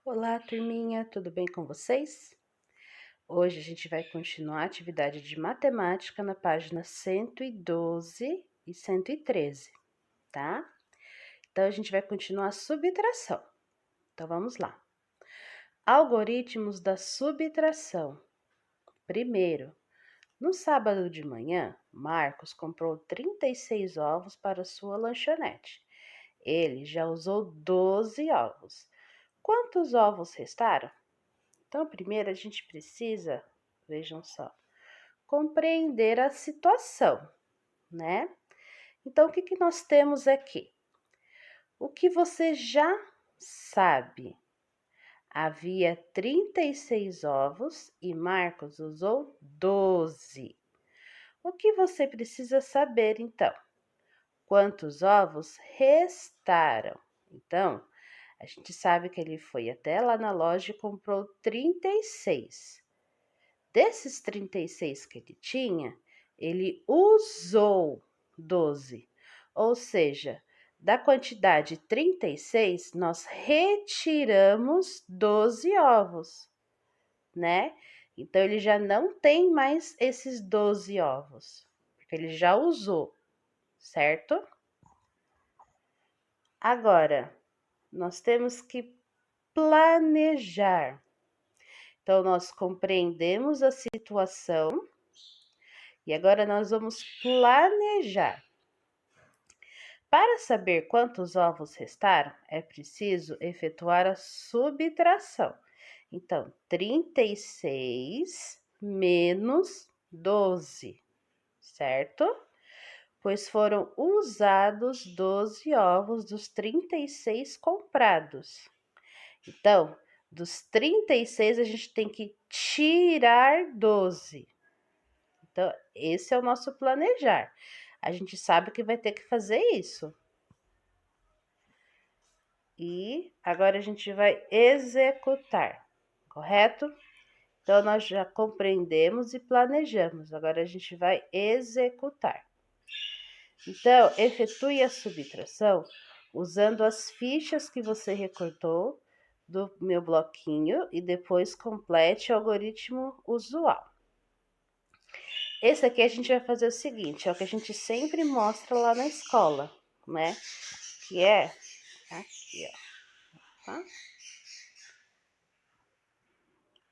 Olá, turminha, tudo bem com vocês? Hoje a gente vai continuar a atividade de matemática na página 112 e 113, tá? Então, a gente vai continuar a subtração. Então, vamos lá. Algoritmos da subtração. Primeiro, no sábado de manhã, Marcos comprou 36 ovos para sua lanchonete. Ele já usou 12 ovos. Quantos ovos restaram? Então, primeiro a gente precisa, vejam só, compreender a situação, né? Então, o que nós temos aqui? O que você já sabe. Havia 36 ovos e Marcos usou 12. O que você precisa saber, então? Quantos ovos restaram? Então, a gente sabe que ele foi até lá na loja e comprou 36. Desses 36 que ele tinha, ele usou 12. Ou seja, da quantidade 36, nós retiramos 12 ovos, né? Então, ele já não tem mais esses 12 ovos, porque ele já usou, certo? Agora, nós temos que planejar. Então, nós compreendemos a situação e agora nós vamos planejar. Para saber quantos ovos restaram, é preciso efetuar a subtração. Então, 36 menos 12, certo? Pois foram usados 12 ovos dos 36 comprados. Então, dos 36 a gente tem que tirar 12. Então, esse é o nosso planejar. A gente sabe que vai ter que fazer isso. E agora a gente vai executar, correto? Então, nós já compreendemos e planejamos. Agora a gente vai executar. Então, efetue a subtração usando as fichas que você recortou do meu bloquinho e depois complete o algoritmo usual. Esse aqui a gente vai fazer o seguinte, é o que a gente sempre mostra lá na escola, né? Que é aqui, ó. Tá?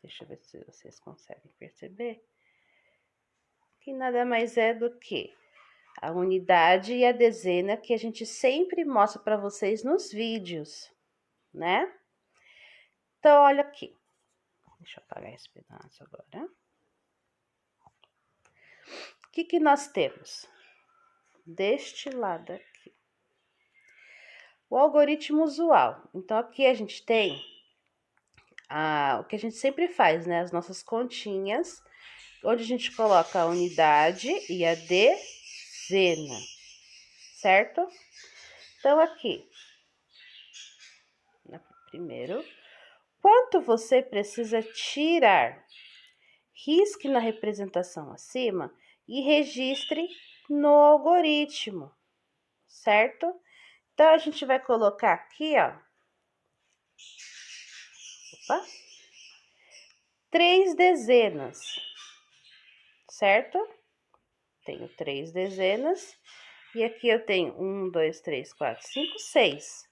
Deixa eu ver se vocês conseguem perceber. Que nada mais é do que a unidade e a dezena que a gente sempre mostra para vocês nos vídeos, né? Então, olha aqui. Deixa eu apagar esse pedaço agora. O que nós temos? Deste lado aqui. O algoritmo usual. Então, aqui a gente tem o que a gente sempre faz, né? As nossas continhas, onde a gente coloca a unidade e a dezena, certo? Então, aqui, primeiro, quanto você precisa tirar? Risque na representação acima e registre no algoritmo, certo? Então, a gente vai colocar aqui, ó. Opa! 3 dezenas, certo? Tenho 3 dezenas. E aqui eu tenho 1, 2, 3, 4, 5, 6.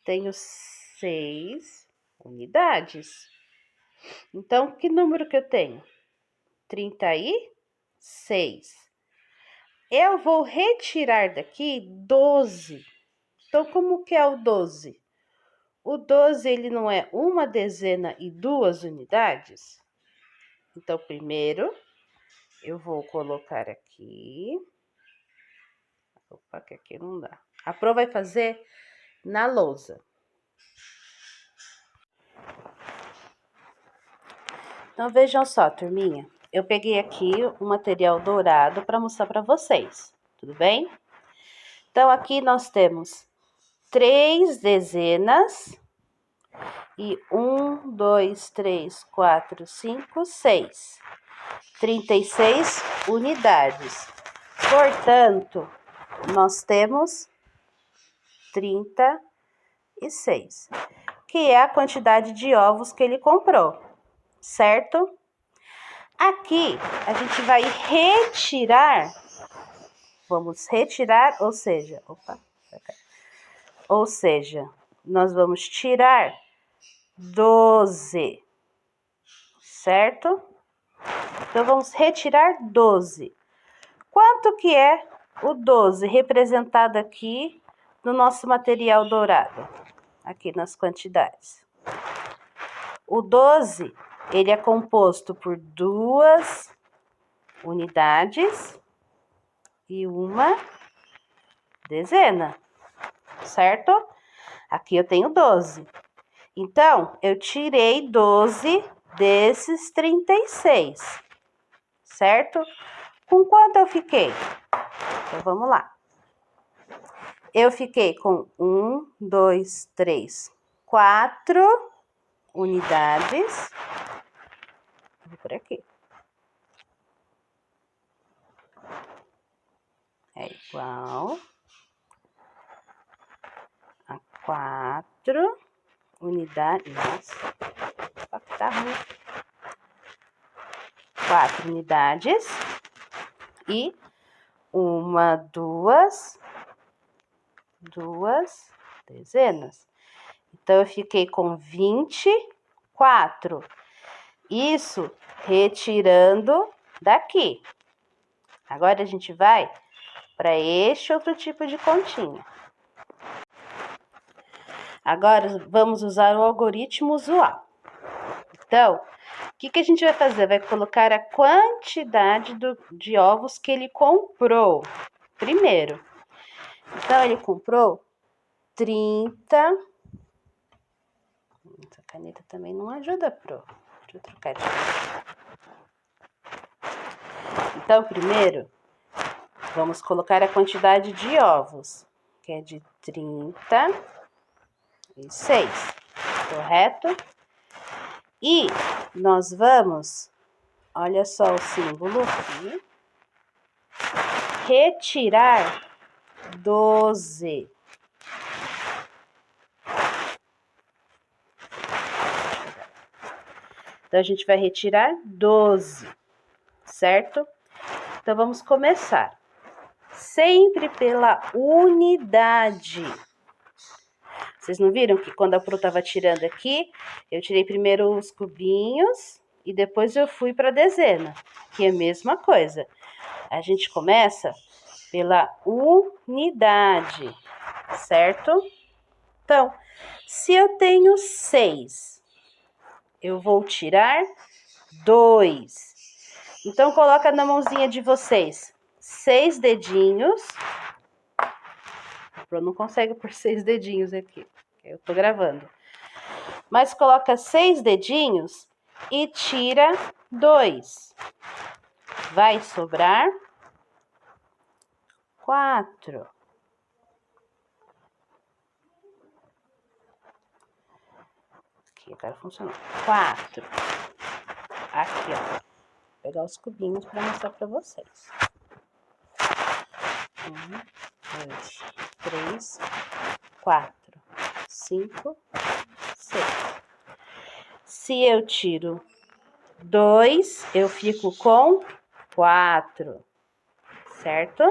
Tenho 6 unidades. Então, que número que eu tenho? 36. Eu vou retirar daqui 12. Então, como que é o 12? O 12, ele não é uma dezena e 2 unidades? Então, primeiro, eu vou colocar aqui. Opa, que aqui não dá. A Pro vai fazer na lousa. Então, vejam só, turminha. Eu peguei aqui o material dourado para mostrar para vocês, tudo bem? Então, aqui nós temos 3 dezenas e 1, 2, 3, 4, 5, 6. 36 unidades. Portanto, nós temos 36. que é a quantidade de ovos que ele comprou, certo? Aqui, a gente vai retirar, vamos retirar, ou seja, nós vamos tirar 12, certo? Então, vamos retirar 12. Quanto que é o 12 representado aqui no nosso material dourado? Aqui nas quantidades. O 12, ele é composto por 2 unidades e uma dezena, certo? Aqui eu tenho 12. Então, eu tirei 12 desses 36, certo? Com quanto eu fiquei? Então, vamos lá. Eu fiquei com 1, 2, 3, 4 unidades. Vou por aqui. É igual a 4 unidades. Nossa, tá ruim. 4 unidades e 1, 2 dezenas. Então, eu fiquei com 24. Isso retirando daqui. Agora, a gente vai para este outro tipo de continha. Agora, vamos usar o algoritmo usual. Então, o que a gente vai fazer? Vai colocar a quantidade de ovos que ele comprou primeiro. Então, ele comprou 30. Essa caneta também não ajuda, Pro. Deixa eu trocar de caneta. Então, primeiro, vamos colocar a quantidade de ovos, que é de 36, correto? E nós vamos, olha só o símbolo aqui, retirar 12. Então, a gente vai retirar 12, certo? Então, vamos começar. Sempre pela unidade. Vocês não viram que quando a Pro estava tirando aqui, eu tirei primeiro os cubinhos e depois eu fui para a dezena, que é a mesma coisa. A gente começa pela unidade, certo? Então, se eu tenho 6, eu vou tirar 2. Então, coloca na mãozinha de vocês 6 dedinhos. Eu não consigo por 6 dedinhos aqui, eu tô gravando. Mas coloca 6 dedinhos e tira 2. Vai sobrar 4. Aqui, agora funcionou. 4. Aqui, ó. Vou pegar os cubinhos para mostrar para vocês. 1, 2, 3, 4, 5, 6. Se eu tiro 2, eu fico com 4, certo?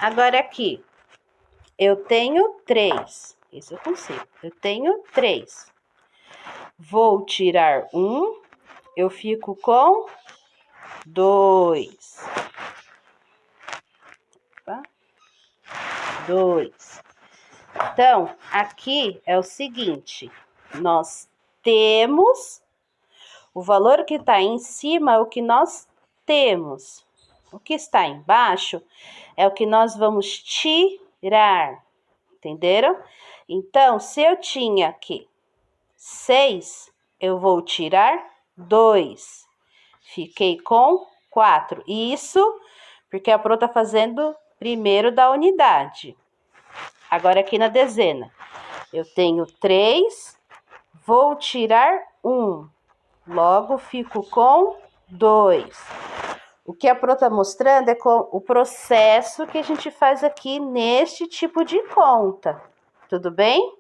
Agora aqui, eu tenho 3, isso eu consigo. Eu tenho 3. Vou tirar 1, eu fico com 2. 2. Então, aqui é o seguinte, nós temos o valor que está em cima, é o que nós temos. O que está embaixo é o que nós vamos tirar, entenderam? Então, se eu tinha aqui 6, eu vou tirar 2. Fiquei com 4. Isso porque a Pro está fazendo primeiro da unidade. Agora aqui na dezena, eu tenho 3, vou tirar 1. Logo, fico com 2. O que a Pro está mostrando é o processo que a gente faz aqui neste tipo de conta. Tudo bem?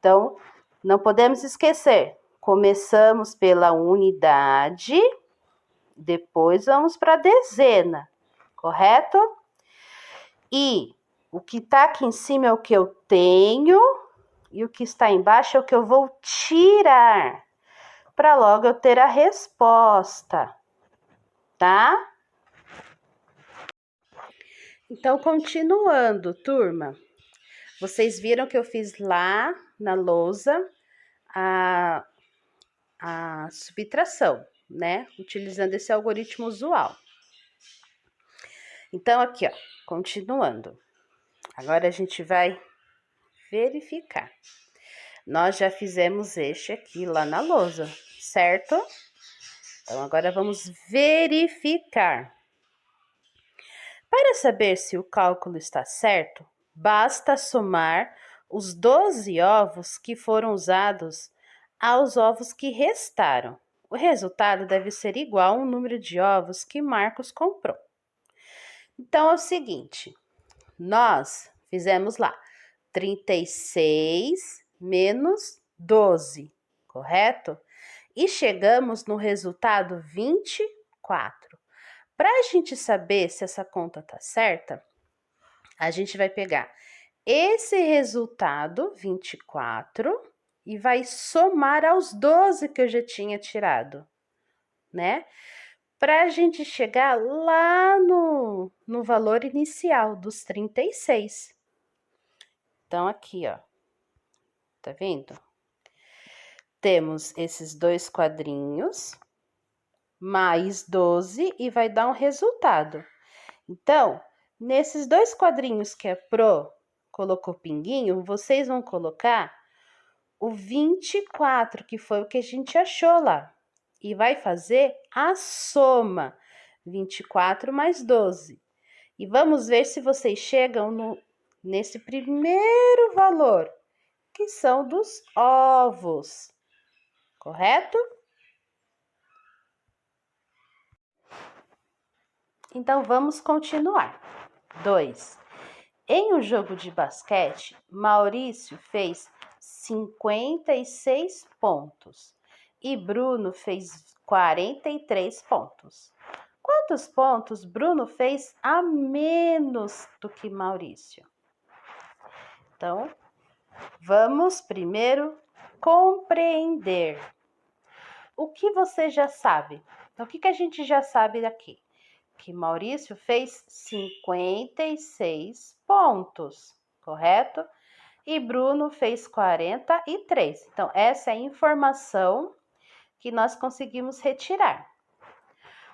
Então, não podemos esquecer, começamos pela unidade, depois vamos para a dezena, correto? E o que está aqui em cima é o que eu tenho e o que está embaixo é o que eu vou tirar, para logo eu ter a resposta, tá? Então, continuando, turma, vocês viram que eu fiz lá na lousa a subtração, né? Utilizando esse algoritmo usual. Então, aqui, ó, continuando. Agora a gente vai verificar. Nós já fizemos este aqui lá na lousa, certo? Então, agora vamos verificar. Para saber se o cálculo está certo, basta somar os 12 ovos que foram usados aos ovos que restaram. O resultado deve ser igual ao número de ovos que Marcos comprou. Então, é o seguinte, nós fizemos lá 36 menos 12, correto? E chegamos no resultado 24. Para a gente saber se essa conta está certa, a gente vai pegar esse resultado, 24, e vai somar aos 12 que eu já tinha tirado, né? Para a gente chegar lá no valor inicial dos 36. Então, aqui, ó, tá vendo? Temos esses dois quadrinhos, mais 12, e vai dar um resultado. Então, nesses dois quadrinhos que a Pro colocou pinguinho, vocês vão colocar o 24, que foi o que a gente achou lá. E vai fazer a soma, 24 mais 12. E vamos ver se vocês chegam nesse primeiro valor, que são dos ovos, correto? Então, vamos continuar. 2. Em um jogo de basquete, Maurício fez 56 pontos e Bruno fez 43 pontos. Quantos pontos Bruno fez a menos do que Maurício? Então, vamos primeiro compreender. O que você já sabe? Então, o que a gente já sabe daqui? Que Maurício fez 56 pontos, correto? E Bruno fez 43. Então, essa é a informação que nós conseguimos retirar.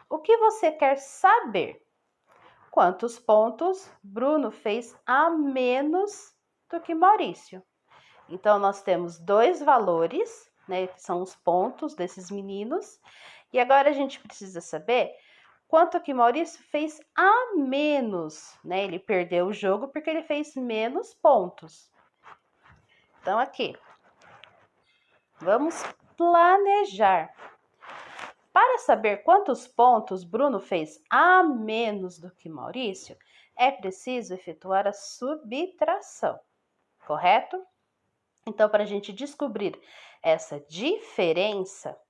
O que você quer saber? Quantos pontos Bruno fez a menos do que Maurício? Então, nós temos dois valores, né, que são os pontos desses meninos. E agora a gente precisa saber quanto que Maurício fez a menos, né? Ele perdeu o jogo porque ele fez menos pontos. Então, aqui, vamos planejar. Para saber quantos pontos Bruno fez a menos do que Maurício, é preciso efetuar a subtração, correto? Então, para a gente descobrir essa diferença,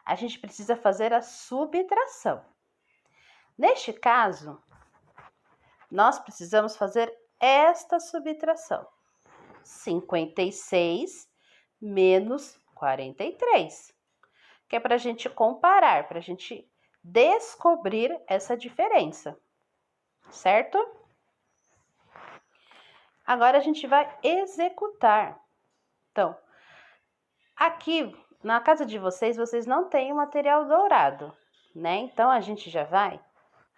a gente precisa fazer a subtração. Neste caso, nós precisamos fazer esta subtração. 56 menos 43. Que é para a gente comparar, para a gente descobrir essa diferença, certo? Agora a gente vai executar. Então, aqui na casa de vocês, vocês não têm o material dourado, né? Então, a gente já vai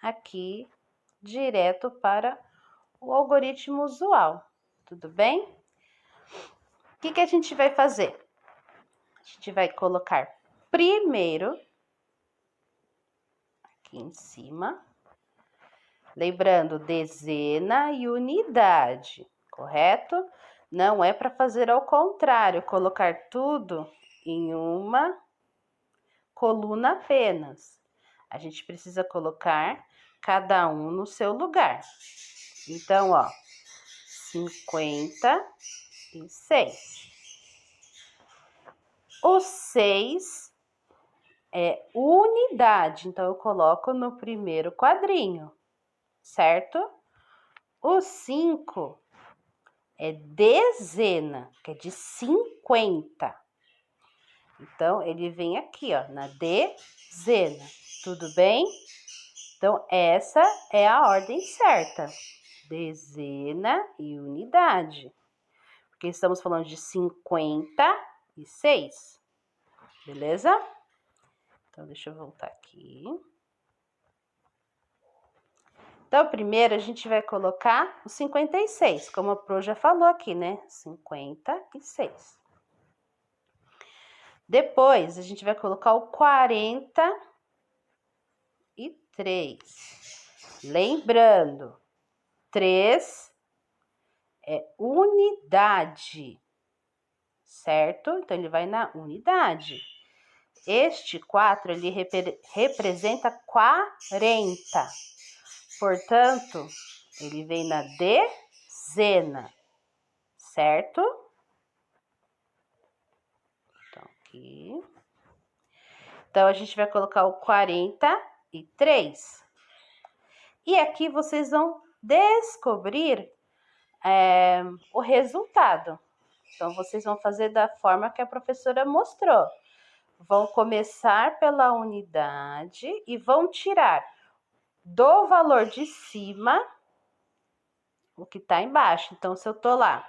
aqui direto para o algoritmo usual, tudo bem? O que a gente vai fazer? A gente vai colocar primeiro, aqui em cima, lembrando, dezena e unidade, correto? Não é para fazer ao contrário, colocar tudo em uma coluna apenas. A gente precisa colocar cada um no seu lugar. Então, ó, 56. O 6 é unidade, então eu coloco no primeiro quadrinho, certo? O 5 é dezena, que é de 50. Então, ele vem aqui, ó, na dezena, tudo bem? Então, essa é a ordem certa, dezena e unidade. Porque estamos falando de 56, beleza? Então, deixa eu voltar aqui. Então, primeiro a gente vai colocar o 56, como a Pro já falou aqui, né? 56. Depois, a gente vai colocar o 43. Lembrando, 3 é unidade, certo? Então, ele vai na unidade. Este 4, ele representa 40. Portanto, ele vem na dezena, certo? Então, aqui. Então, a gente vai colocar o 43. E aqui vocês vão descobrir o resultado. Então, vocês vão fazer da forma que a professora mostrou. Vão começar pela unidade e vão tirar do valor de cima o que está embaixo. Então, se eu tô lá,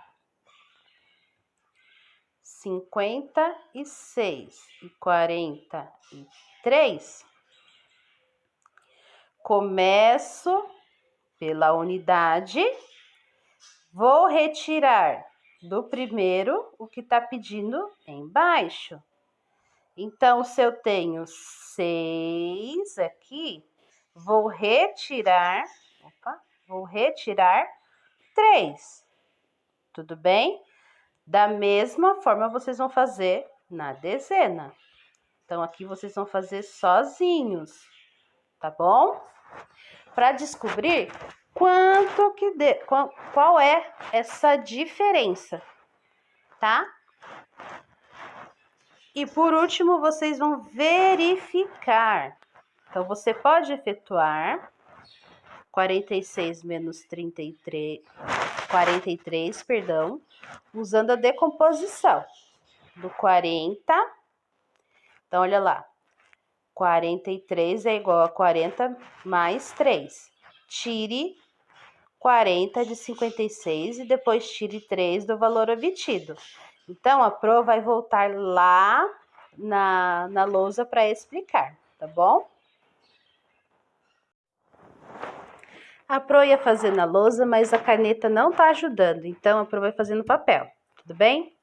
56 e 43, começo pela unidade, vou retirar do primeiro o que está pedindo embaixo. Então, se eu tenho 6 aqui, vou retirar 3. Tudo bem? Da mesma forma, vocês vão fazer na dezena. Então, aqui vocês vão fazer sozinhos, tá bom? Para descobrir qual é essa diferença, tá? E por último, vocês vão verificar. Então, você pode efetuar 46 menos 43, usando a decomposição do 40. Então, olha lá. 43 é igual a 40 mais 3. Tire 40 de 56 e depois tire 3 do valor obtido. Então, a Pro vai voltar lá na lousa para explicar, tá bom? A Pro ia fazer na lousa, mas a caneta não tá ajudando, então a Pro vai fazer no papel, tudo bem?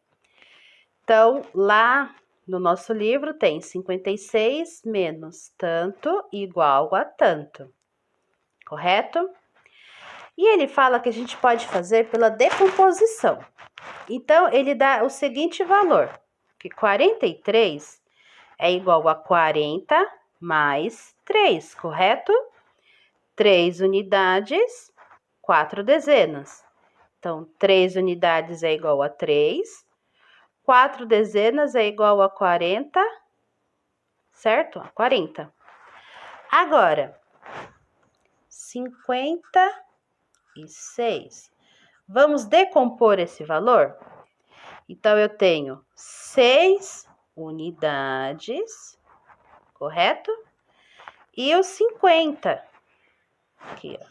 Então, lá no nosso livro tem 56 menos tanto igual a tanto, correto? E ele fala que a gente pode fazer pela decomposição. Então, ele dá o seguinte valor, que 43 é igual a 40 mais 3, correto? 3 unidades, 4 dezenas. Então, 3 unidades é igual a 3, 4 dezenas é igual a 40, certo? 40. Agora, 56. Vamos decompor esse valor? Então, eu tenho 6 unidades, correto? E os 50. Aqui, ó.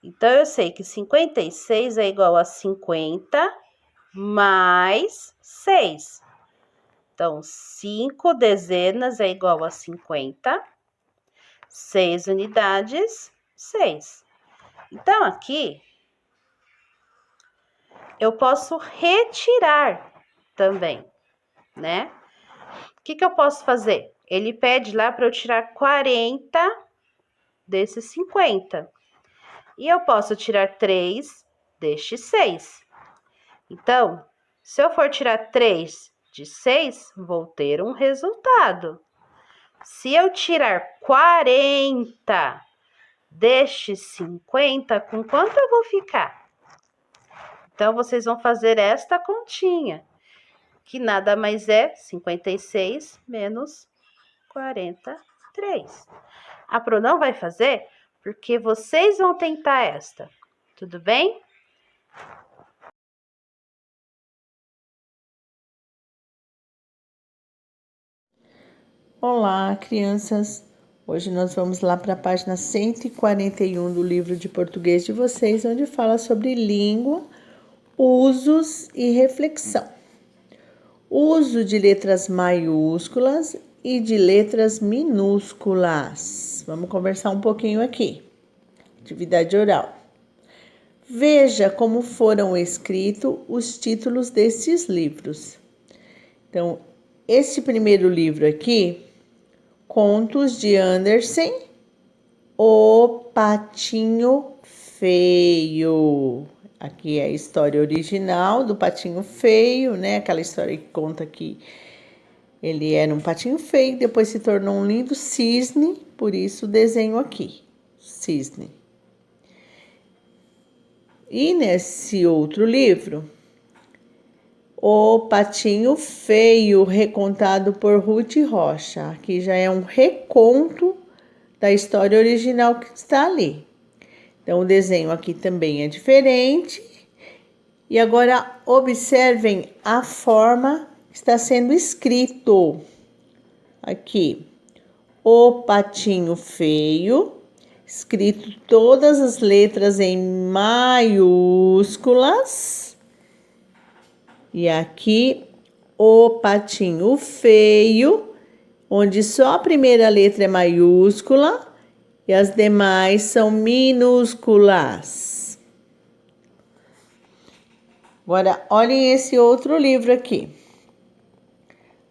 Então, eu sei que 56 é igual a 50 mais 6. Então, 5 dezenas é igual a 50. 6 unidades, 6. Então, aqui, eu posso retirar também, né? O que eu posso fazer? Ele pede lá para eu tirar 40 desses 50. E eu posso tirar 3 destes 6. Então, se eu for tirar 3 de 6, vou ter um resultado. Se eu tirar 40 destes 50, com quanto eu vou ficar? Então, vocês vão fazer esta continha. que nada mais é 56 menos 43. A Pro não vai fazer porque vocês vão tentar esta. Tudo bem? Olá, crianças! Hoje nós vamos lá para a página 141 do livro de português de vocês, onde fala sobre língua, usos e reflexão. Uso de letras maiúsculas e de letras minúsculas. Vamos conversar um pouquinho aqui. Atividade oral. Veja como foram escritos os títulos destes livros. Então, este primeiro livro aqui, Contos de Andersen, O Patinho Feio. Aqui é a história original do Patinho Feio, né? Aquela história que conta que ele era um patinho feio, depois se tornou um lindo cisne, por isso o desenho aqui, cisne. E nesse outro livro, O Patinho Feio, recontado por Ruth Rocha. Aqui já é um reconto da história original que está ali. Então, o desenho aqui também é diferente. E agora, observem a forma que está sendo escrito. Aqui, O Patinho Feio, escrito todas as letras em maiúsculas. E aqui, O Patinho Feio, onde só a primeira letra é maiúscula e as demais são minúsculas. Agora, olhem esse outro livro aqui.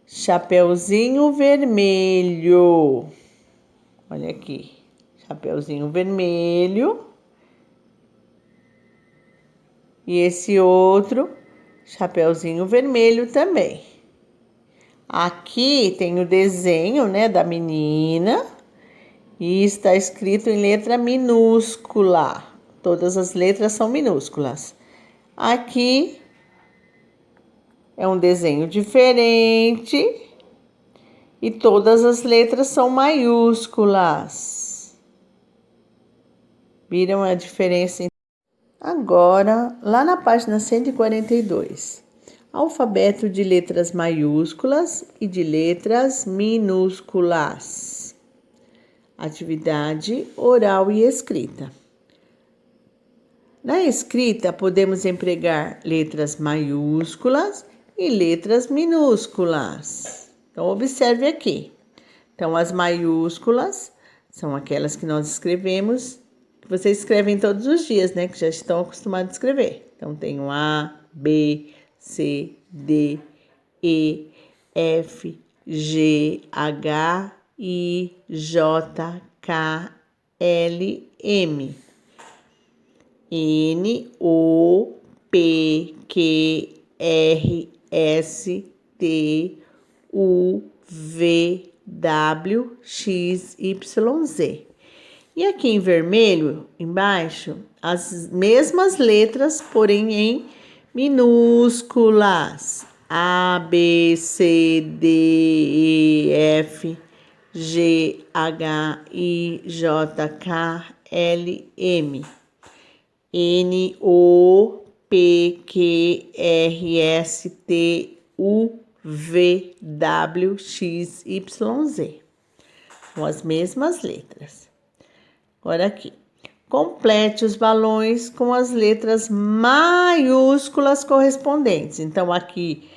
Chapeuzinho Vermelho. Olha aqui. Chapeuzinho Vermelho. E esse outro, Chapeuzinho Vermelho também. Aqui tem o desenho, né, da menina. E está escrito em letra minúscula. Todas as letras são minúsculas. Aqui é um desenho diferente e todas as letras são maiúsculas. Viram a diferença? Agora, lá na página 142, alfabeto de letras maiúsculas e de letras minúsculas. Atividade oral e escrita. Na escrita, podemos empregar letras maiúsculas e letras minúsculas. Então, observe aqui. Então, as maiúsculas são aquelas que nós escrevemos, que vocês escrevem todos os dias, né? Que já estão acostumados a escrever. Então, tem o A, B, C, D, E, F, G, H, I, J, K, L, M. N, O, P, Q, R, S, T, U, V, W, X, Y, Z. E aqui em vermelho, embaixo, as mesmas letras, porém em minúsculas. A, B, C, D, E, F, G, H, I, J, K, L, M. N, O, P, Q, R, S, T, U, V, W, X, Y, Z. São as mesmas letras. Agora aqui. Complete os balões com as letras maiúsculas correspondentes. Então, aqui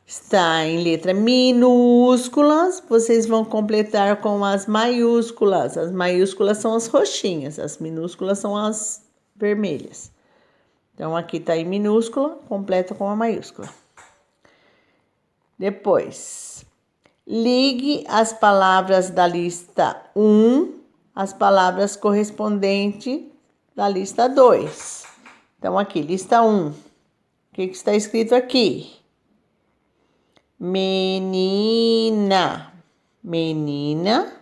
está em letra minúsculas, vocês vão completar com as maiúsculas. As maiúsculas são as roxinhas, as minúsculas são as vermelhas. Então, aqui está em minúscula, completa com a maiúscula. Depois, ligue as palavras da lista 1 às palavras correspondentes da lista 2. Então, aqui, lista 1. O que está escrito aqui? Menina. Menina.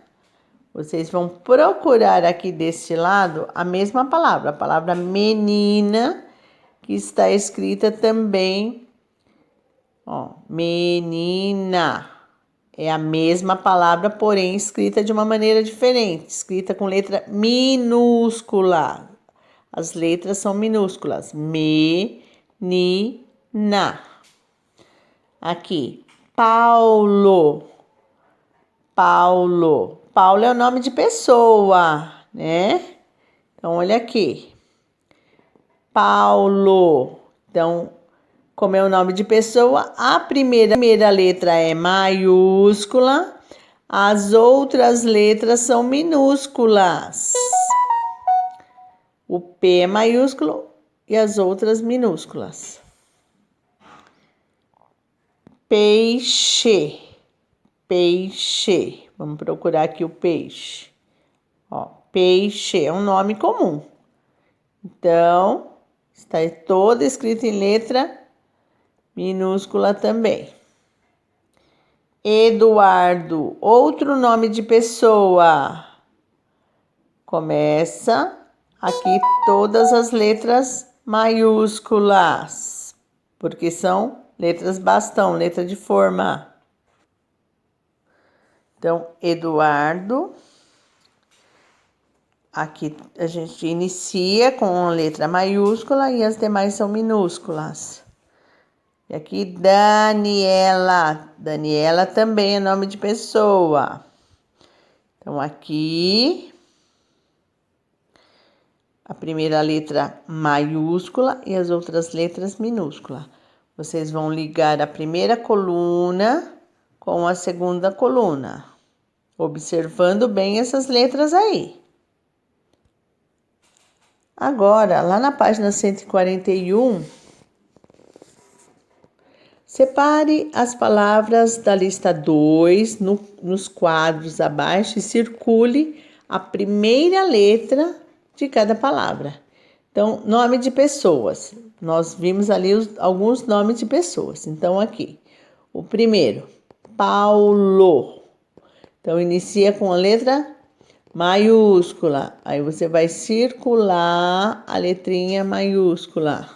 Vocês vão procurar aqui deste lado a mesma palavra, a palavra menina, que está escrita também Ó, menina. É a mesma palavra, porém escrita de uma maneira diferente, escrita com letra minúscula. As letras são minúsculas. Menina. Aqui, Paulo. Paulo. Paulo é o nome de pessoa, né? Então, olha aqui. Paulo. Então, como é o nome de pessoa, a primeira letra é maiúscula, as outras letras são minúsculas. O P é maiúsculo e as outras minúsculas. Peixe. Peixe. Vamos procurar aqui o peixe. Ó, peixe é um nome comum. Então, está todo escrito em letra minúscula também. Eduardo, outro nome de pessoa. Começa aqui todas as letras maiúsculas, porque são letras bastão, letra de forma. Então, Eduardo. Aqui a gente inicia com a letra maiúscula e as demais são minúsculas. E aqui, Daniela. Daniela também é nome de pessoa. Então, aqui, a primeira letra maiúscula e as outras letras minúsculas. Vocês vão ligar a primeira coluna com a segunda coluna, observando bem essas letras aí. Agora, lá na página 141, separe as palavras da lista 2 nos quadros abaixo e circule a primeira letra de cada palavra. Então, nome de pessoas. Nós vimos ali alguns nomes de pessoas. Então, aqui, o primeiro, Paulo. Então, inicia com a letra maiúscula. Aí você vai circular a letrinha maiúscula.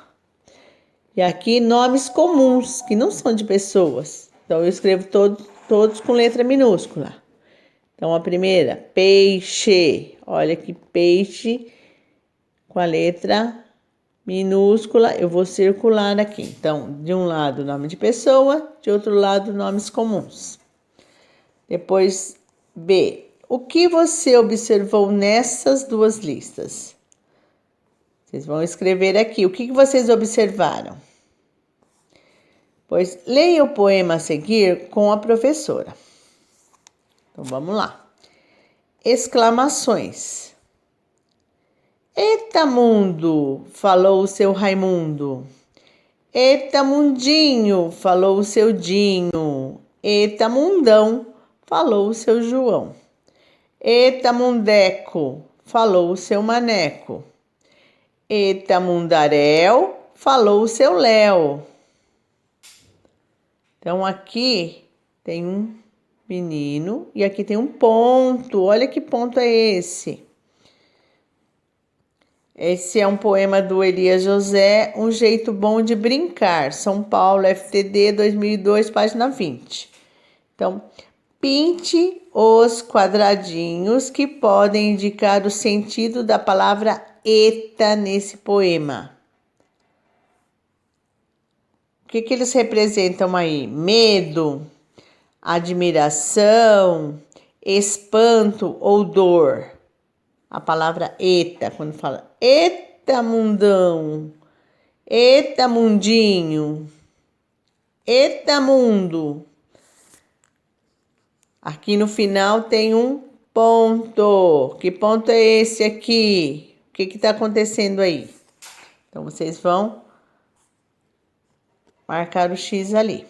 E aqui nomes comuns, que não são de pessoas. Então, eu escrevo todos com letra minúscula. Então, a primeira, peixe. Olha que peixe com a letra minúscula. Eu vou circular aqui. Então, de um lado, nome de pessoa, de outro lado, nomes comuns. Depois, B. O que você observou nessas duas listas? Vocês vão escrever aqui. O que vocês observaram? Pois leia o poema a seguir com a professora. Então, vamos lá. Exclamações. Eita mundo, falou o seu Raimundo. Eita mundinho, falou o seu Dinho. Eita mundão, falou o seu João. Eita mundeco, falou o seu Maneco. Eita mundaréu, falou o seu Léo. Então, aqui tem um menino e aqui tem um ponto. Olha que ponto é esse. Esse é um poema do Elias José, Um Jeito Bom de Brincar, São Paulo, FTD 2002, página 20. Então, pinte os quadradinhos que podem indicar o sentido da palavra eta nesse poema. O que eles representam aí? Medo, admiração, espanto ou dor. A palavra eta, quando fala eita mundão, eita mundinho, eita mundo. Aqui no final tem um ponto. Que ponto é esse aqui? O que está acontecendo aí? Então, vocês vão marcar o X ali.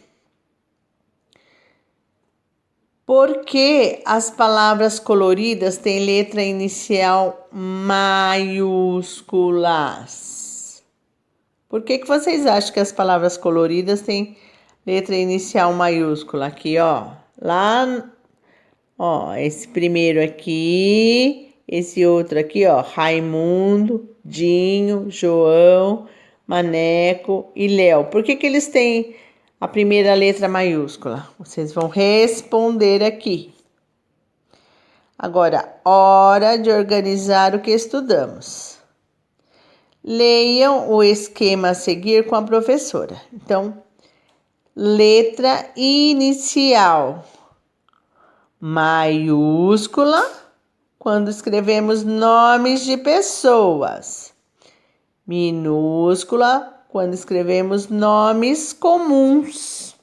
Por que as palavras coloridas têm letra inicial maiúsculas? Por que vocês acham que as palavras coloridas têm letra inicial maiúscula? Aqui, ó. Lá, ó, esse primeiro aqui, esse outro aqui, ó. Raimundo, Dinho, João, Maneco e Léo. Por que eles têm a primeira letra maiúscula? Vocês vão responder aqui. Agora, hora de organizar o que estudamos. Leiam o esquema a seguir com a professora. Então, letra inicial maiúscula quando escrevemos nomes de pessoas. Minúscula quando escrevemos nomes comuns.